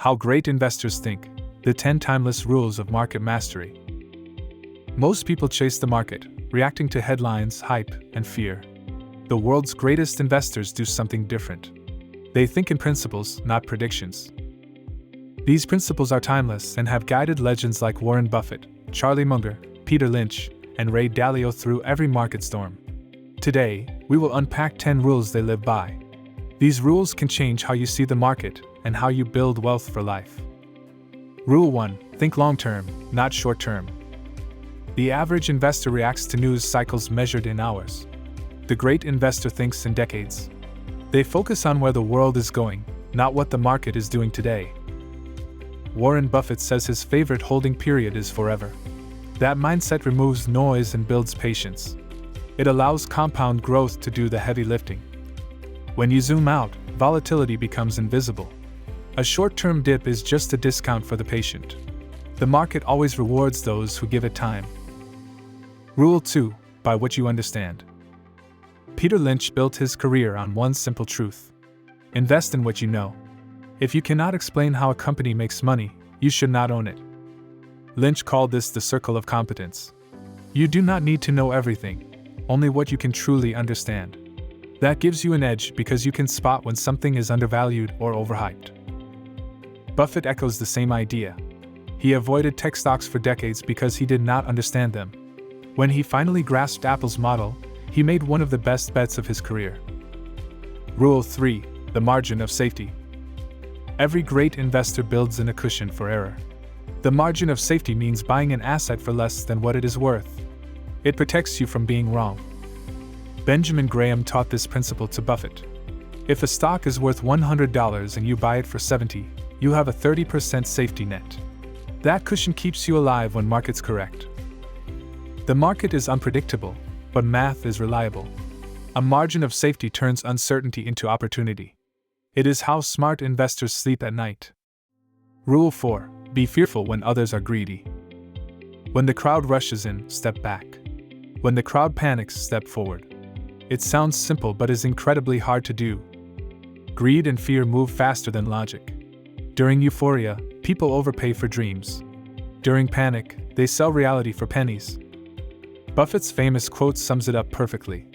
How great investors think. The 10 timeless rules of market mastery. Most people chase the market, reacting to headlines, hype, and fear. The world's greatest investors do something different. They think in principles, not predictions. These principles are timeless and have guided legends like Warren Buffett, Charlie Munger, Peter Lynch, and Ray Dalio through every market storm. Today, we will unpack 10 rules they live by. These rules can change how you see the market and how you build wealth for life. Rule 1. Think long-term, not short-term. The average investor reacts to news cycles measured in hours. The great investor thinks in decades. They focus on where the world is going, not what the market is doing today. Warren Buffett says his favorite holding period is forever. That mindset removes noise and builds patience. It allows compound growth to do the heavy lifting. When you zoom out, volatility becomes invisible. A short-term dip is just a discount for the patient. The market always rewards those who give it time. Rule 2. Buy what you understand. Peter Lynch built his career on one simple truth. Invest in what you know. If you cannot explain how a company makes money, you should not own it. Lynch called this the circle of competence. You do not need to know everything, only what you can truly understand. That gives you an edge because you can spot when something is undervalued or overhyped. Buffett echoes the same idea. He avoided tech stocks for decades because he did not understand them. When he finally grasped Apple's model, he made one of the best bets of his career. Rule 3. The margin of safety. Every great investor builds in a cushion for error. The margin of safety means buying an asset for less than what it is worth. It protects you from being wrong. Benjamin Graham taught this principle to Buffett. If a stock is worth $100 and you buy it for $70, you have a 30% safety net. That cushion keeps you alive when markets correct. The market is unpredictable, but math is reliable. A margin of safety turns uncertainty into opportunity. It is how smart investors sleep at night. Rule 4. Be fearful when others are greedy. When the crowd rushes in, step back. When the crowd panics, step forward. It sounds simple but is incredibly hard to do. Greed and fear move faster than logic. During euphoria, people overpay for dreams. During panic, they sell reality for pennies. Buffett's famous quote sums it up perfectly.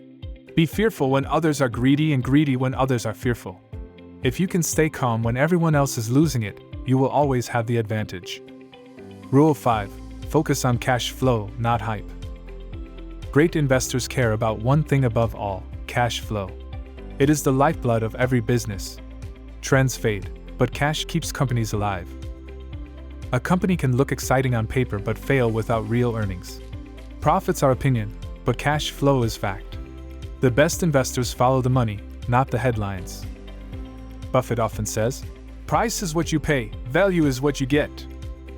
Be fearful when others are greedy and greedy when others are fearful. If you can stay calm when everyone else is losing it, you will always have the advantage. Rule 5. Focus on cash flow, not hype. Great investors care about one thing above all: cash flow. It is the lifeblood of every business. Trends fade, but cash keeps companies alive. A company can look exciting on paper but fail without real earnings. Profits are opinion, but cash flow is fact. The best investors follow the money, not the headlines. Buffett often says, "Price is what you pay, value is what you get."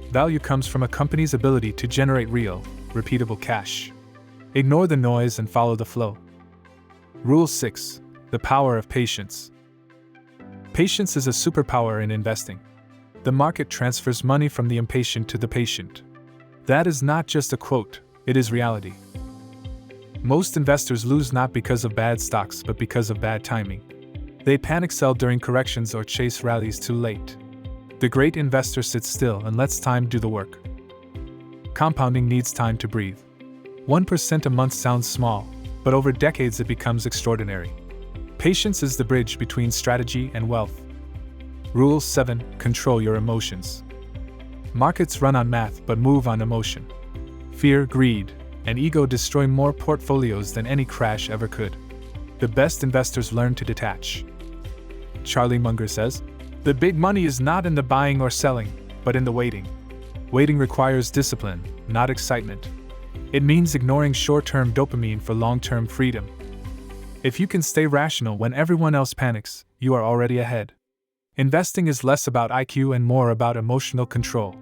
Value comes from a company's ability to generate real, repeatable cash. Ignore the noise and follow the flow. Rule 6. The power of patience. Patience is a superpower in investing. The market transfers money from the impatient to the patient. That is not just a quote, it is reality. Most investors lose not because of bad stocks but because of bad timing. They panic sell during corrections or chase rallies too late. The great investor sits still and lets time do the work. Compounding needs time to breathe. 1% a month sounds small, but over decades it becomes extraordinary. Patience is the bridge between strategy and wealth. Rule 7. Control your emotions. Markets run on math but move on emotion. Fear, greed, and ego destroy more portfolios than any crash ever could. The best investors learn to detach. Charlie Munger says, "The big money is not in the buying or selling, but in the waiting." Waiting requires discipline, not excitement. It means ignoring short-term dopamine for long-term freedom. If you can stay rational when everyone else panics, you are already ahead. Investing is less about IQ and more about emotional control.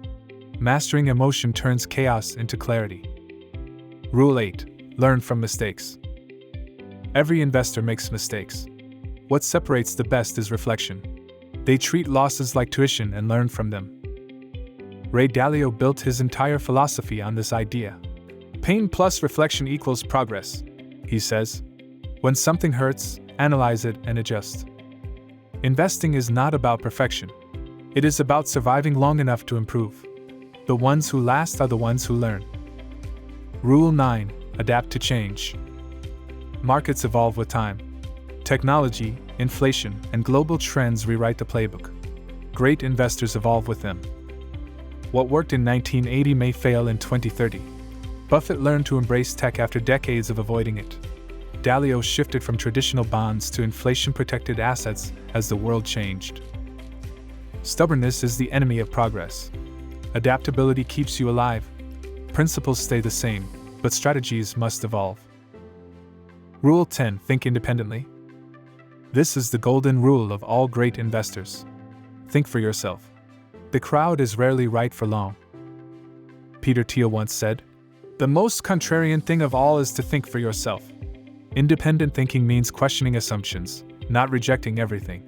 Mastering emotion turns chaos into clarity. Rule 8. Learn from mistakes. Every investor makes mistakes. What separates the best is reflection. They treat losses like tuition and learn from them. Ray Dalio built his entire philosophy on this idea. Pain plus reflection equals progress, he says. When something hurts, analyze it and adjust. Investing is not about perfection. It is about surviving long enough to improve. The ones who last are the ones who learn. Rule 9. Adapt to change. Markets evolve with time. Technology, inflation, and global trends rewrite the playbook. Great investors evolve with them. What worked in 1980 may fail in 2030. Buffett learned to embrace tech after decades of avoiding it. Dalio shifted from traditional bonds to inflation-protected assets as the world changed. Stubbornness is the enemy of progress. Adaptability keeps you alive. Principles stay the same, but strategies must evolve. Rule 10. Think independently. This is the golden rule of all great investors. Think for yourself. The crowd is rarely right for long. Peter Thiel once said, "The most contrarian thing of all is to think for yourself." Independent thinking means questioning assumptions, not rejecting everything.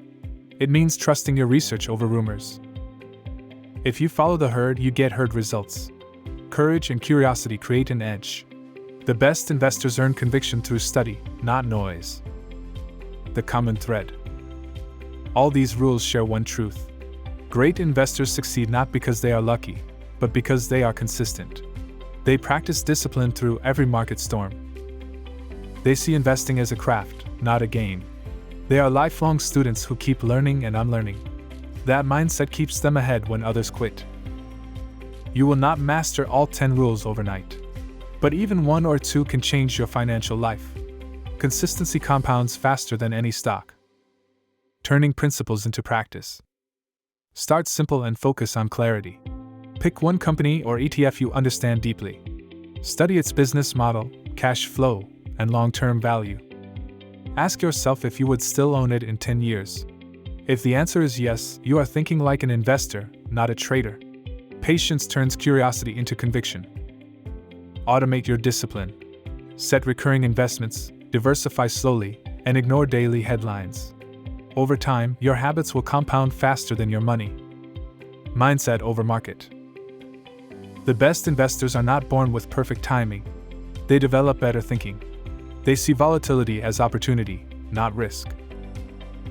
It means trusting your research over rumors. If you follow the herd, you get herd results. Courage and curiosity create an edge. The best investors earn conviction through study, not noise. The common thread. All these rules share one truth. Great investors succeed not because they are lucky, but because they are consistent. They practice discipline through every market storm. They see investing as a craft, not a game. They are lifelong students who keep learning and unlearning. That mindset keeps them ahead when others quit. You will not master all 10 rules overnight. But even 1 or 2 can change your financial life. Consistency compounds faster than any stock. Turning principles into practice. Start simple and focus on clarity. Pick one company or ETF you understand deeply. Study its business model, cash flow, and long-term value. Ask yourself if you would still own it in 10 years. If the answer is yes, you are thinking like an investor, not a trader. Patience turns curiosity into conviction. Automate your discipline. Set recurring investments, diversify slowly, and ignore daily headlines. Over time, your habits will compound faster than your money. Mindset over market. The best investors are not born with perfect timing. They develop better thinking. They see volatility as opportunity, not risk.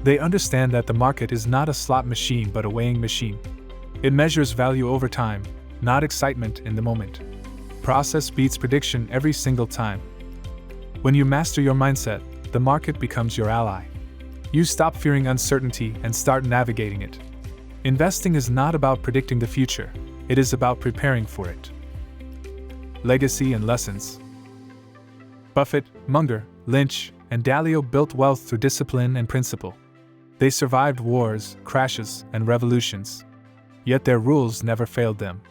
They understand that the market is not a slot machine but a weighing machine. It measures value over time, not excitement in the moment. Process beats prediction every single time. When you master your mindset, the market becomes your ally. You stop fearing uncertainty and start navigating it. Investing is not about predicting the future, it is about preparing for it. Legacy and lessons. Buffett, Munger, Lynch, and Dalio built wealth through discipline and principle. They survived wars, crashes, and revolutions. Yet their rules never failed them.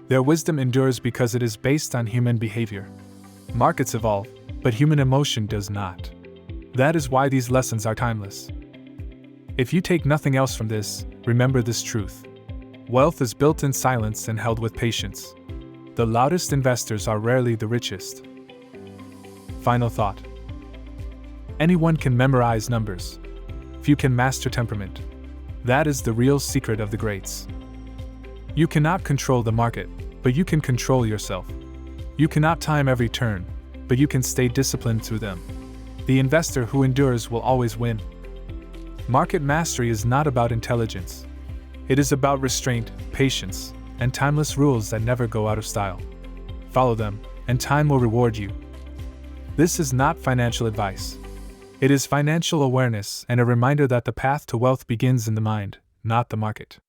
Their wisdom endures because it is based on human behavior. Markets evolve, but human emotion does not. That is why these lessons are timeless. If you take nothing else from this, remember this truth. Wealth is built in silence and held with patience. The loudest investors are rarely the richest. Final thought. Anyone can memorize numbers. Few can master temperament. That is the real secret of the greats. You cannot control the market, but you can control yourself. You cannot time every turn, but you can stay disciplined through them. The investor who endures will always win. Market mastery is not about intelligence. It is about restraint, patience, and timeless rules that never go out of style. Follow them, and time will reward you. This is not financial advice. It is financial awareness and a reminder that the path to wealth begins in the mind, not the market.